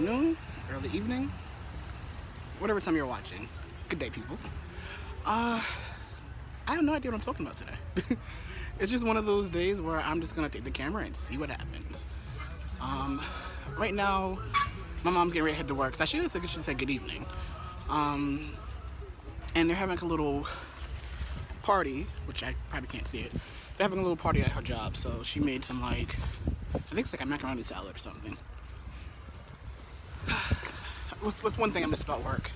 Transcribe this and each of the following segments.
afternoon, early evening, whatever time you're watching. Good day, people. I have no idea what I'm talking about today. It's just one of those days where I'm just gonna take the camera and see what happens. Right now, my mom's getting ready to head to work, so I should say good evening. And they're having a little party, which I probably can't see it. They're having a little party at her job, so she made some, like, I think it's like a macaroni salad or something. What's one thing I miss about work?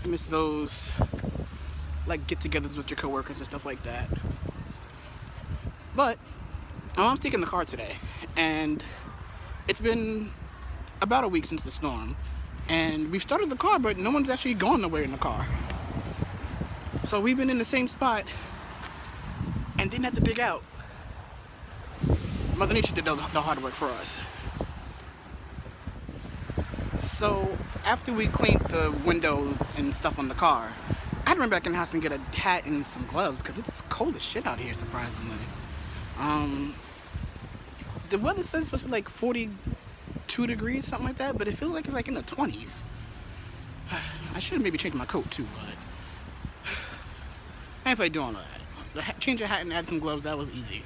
I miss those, like, get-togethers with your coworkers and stuff like that. But my mom's taking the car today, and it's been about a week since the storm, and we've started the car, but no one's actually gone nowhere in the car. So we've been in the same spot and didn't have to dig out. Mother Nature did the hard work for us. So after we cleaned the windows and stuff on the car, I had to run back in the house and get a hat and some gloves because it's cold as shit out here, surprisingly. The weather says it's supposed to be like 42 degrees, something like that, but it feels like it's like in the 20s. I should have maybe changed my coat too, but I ain't feel like doing all that. Change a hat and add some gloves, that was easy.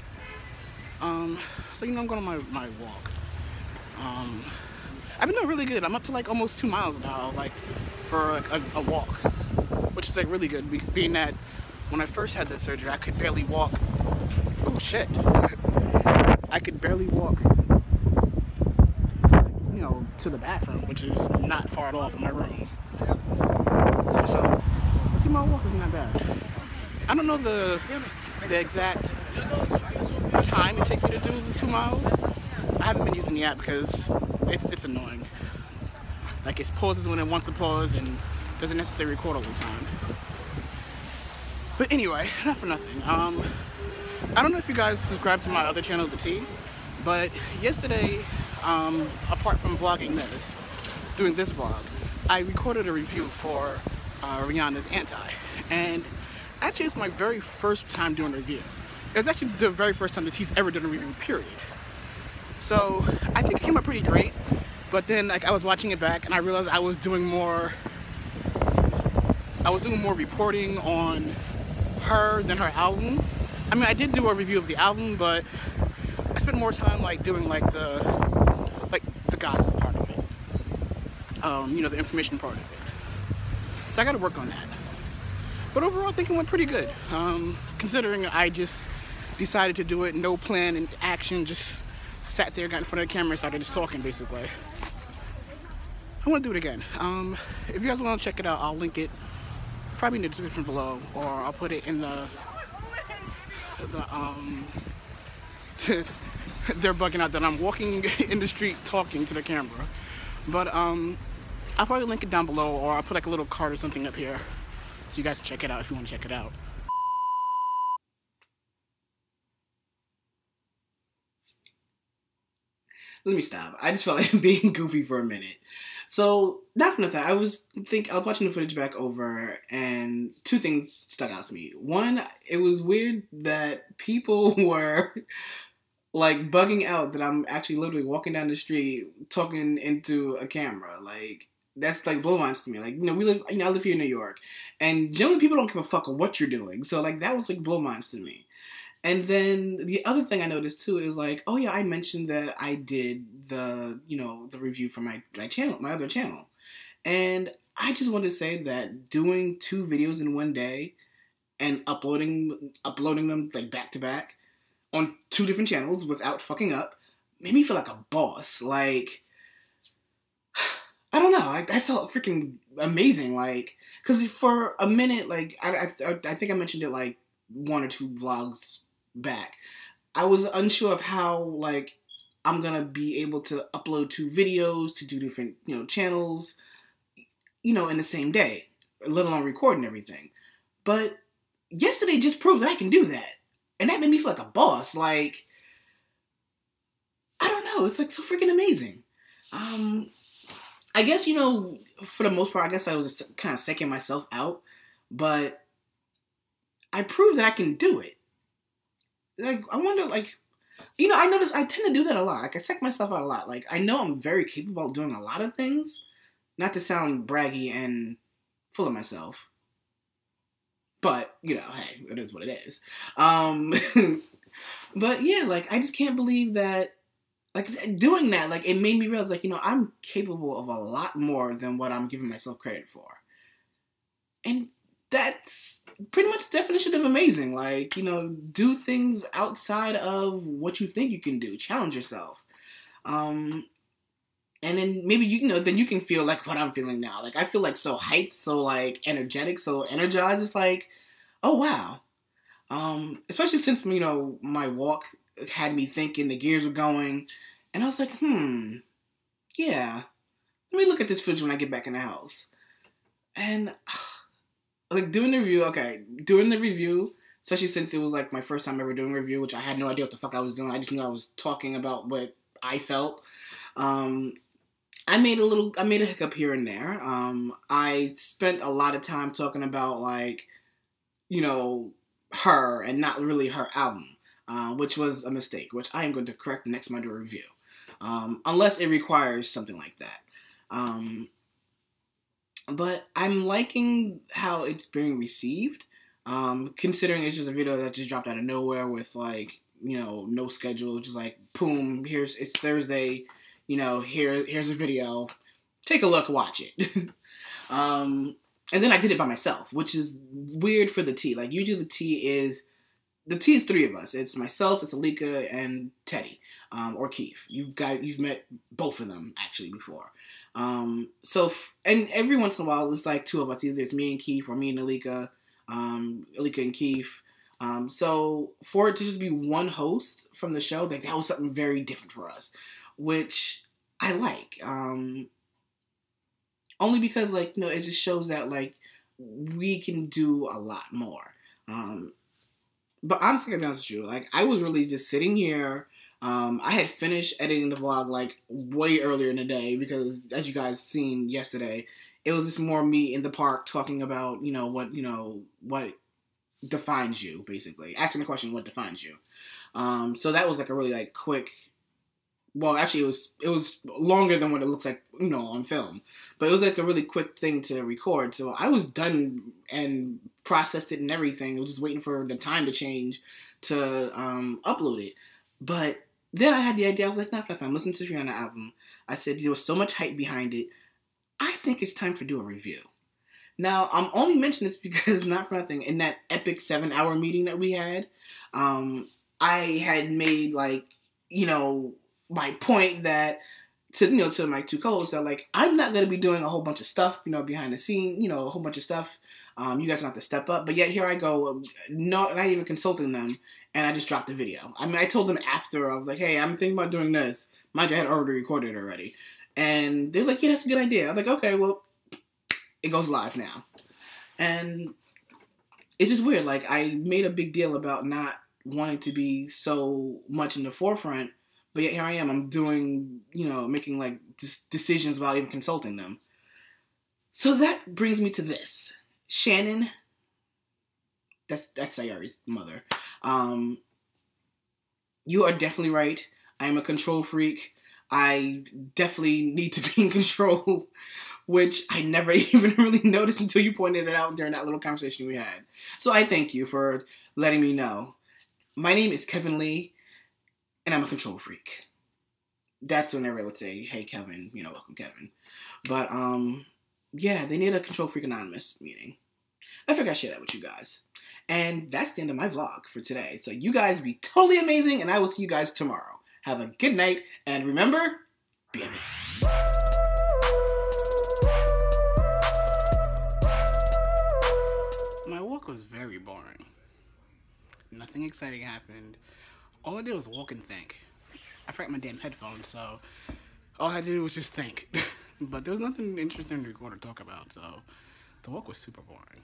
So I'm going on my walk. I've been doing really good. I'm up to like almost 2 miles now, like for a walk, which is like really good, being that when I first had the surgery, I could barely walk. Oh shit. I could barely walk, you know, to the bathroom, which is not far at all from my room. So 2 mile walk isn't that bad. I don't know the exact time it takes me to do the 2 miles. I haven't been using the app because it's annoying. Like, it pauses when it wants to pause and doesn't necessarily record all the time. But anyway, not for nothing. I don't know if you guys subscribe to my other channel, The T, but yesterday, apart from vlogging this, doing this vlog, I recorded a review for Rihanna's Anti, and actually it's my very first time doing a review. It's actually the very first time that T's ever done a review, period. So I think it came out pretty great, but then like I was watching it back and I realized I was doing more reporting on her than her album. I mean, I did do a review of the album, but I spent more time like doing like the gossip part of it. You know, the information part of it. So I gotta work on that. But overall I think it went pretty good. Considering I just decided to do it, no plan and action, just sat there, got in front of the camera and started just talking basically. I want to do it again. If you guys want to check it out, I'll link it probably in the description below, or I'll put it in the they're bugging out that I'm walking in the street talking to the camera. But I'll probably link it down below, or I'll put like a little card or something up here so you guys can check it out if you want to check it out. Let me stop. I just felt like being goofy for a minute. So, not for nothing, I was watching the footage back over, and two things stuck out to me. One, it was weird that people were like bugging out that I'm actually literally walking down the street talking into a camera. Like, that's like blow minds to me. Like, you know, I live here in New York, and generally people don't give a fuck what you're doing. So like that was like blow minds to me. And then the other thing I noticed too is like, oh yeah, I mentioned that I did the review for my channel, my other channel. And I just wanted to say that doing 2 videos in one day and uploading them like back to back on 2 different channels without fucking up made me feel like a boss. Like, I don't know, I felt freaking amazing. Like, cause for a minute, like I think I mentioned it like 1 or 2 vlogs back, I was unsure of how like I'm gonna be able to upload 2 videos to 2 different channels, in the same day, let alone recording everything. But yesterday just proved that I can do that, and that made me feel like a boss. Like, I don't know, it's like so freaking amazing. I guess for the most part, I guess I was just kind of psyching myself out, but I proved that I can do it. Like, I wonder, like, You know, I notice I tend to do that a lot. Like, I psych myself out a lot. Like, I know I'm very capable of doing a lot of things. Not to sound braggy and full of myself. But, you know, hey, it is what it is. But, yeah, like, I just can't believe that, like, doing that, like, it made me realize, like, you know, I'm capable of a lot more than what I'm giving myself credit for. And that's pretty much the definition of amazing. Like, you know, do things outside of what you think you can do. Challenge yourself. And then maybe, you know, then you can feel like what I'm feeling now. Like, I feel like so hyped, so like energetic, so energized. It's like, oh wow. Especially since, you know, my walk had me thinking, the gears were going. And I was like, yeah. Let me look at this footage when I get back in the house. And like doing the review, especially since it was like my first time ever doing a review, which I had no idea what the fuck I was doing. I just knew I was talking about what I felt. I made a hiccup here and there. I spent a lot of time talking about, like, you know, her and not really her album, which was a mistake, which I am going to correct next time I do a review. Unless it requires something like that. But I'm liking how it's being received, considering it's just a video that just dropped out of nowhere with, like, you know, no schedule, just like, boom, it's Thursday, you know, here's a video, take a look, watch it. And then I did it by myself, which is weird for the T. Like, usually the T is three of us. It's myself, it's Alika, and Teddy, or Keith. You've met both of them, actually, before. And every once in a while, it's like two of us. Either it's me and Keith, or me and Alika, Alika and Keith. So for it to just be one host from the show, that was something very different for us, which I like. Only because, like, you know, it just shows that, like, we can do a lot more. But honestly, to be honest with you, like, I was really just sitting here. I had finished editing the vlog, like, way earlier in the day, because, as you guys seen yesterday, it was just more me in the park talking about, what defines you, basically. Asking the question, what defines you? So that was, like, a really, like, quick... Well, actually, it was longer than what it looks like, on film. But it was, like, a really quick thing to record. So I was done and processed it and everything. I was just waiting for the time to change to upload it. But then I had the idea. I was like, nah, I'm listening to the Rihanna album. I said, there was so much hype behind it. I think it's time to do a review. Now, I'm only mentioning this because, not for nothing, in that epic 7-hour meeting that we had, I had made, like, my point that to my two co-hosts that, like, I'm not going to be doing a whole bunch of stuff, behind the scene, a whole bunch of stuff. You guys don't have to step up. But yet here I go, not even consulting them, and I just dropped the video. I mean, I told them after, I was like, hey, I'm thinking about doing this. Mind you, I had already recorded it already. And they're like, yeah, that's a good idea. I was like, okay, well, it goes live now. And it's just weird. Like, I made a big deal about not wanting to be so much in the forefront, but yet here I am. I'm doing, making, like, decisions without even consulting them. So that brings me to this. Shannon, that's Sayari's mother. You are definitely right. I am a control freak. I definitely need to be in control, which I never even really noticed until you pointed it out during that little conversation we had. So I thank you for letting me know. My name is Kevin Lee, and I'm a control freak. That's whenever I would say, hey, Kevin, welcome, Kevin. But, yeah, they need a Control Freak Anonymous meeting. I figured I'd share that with you guys. And that's the end of my vlog for today. So you guys be totally amazing, and I will see you guys tomorrow. Have a good night, and remember, be amazing. My walk was very boring. Nothing exciting happened. All I did was walk and think. I forgot my damn headphones, so all I had to do was just think. But there was nothing interesting to record or talk about, so the walk was super boring.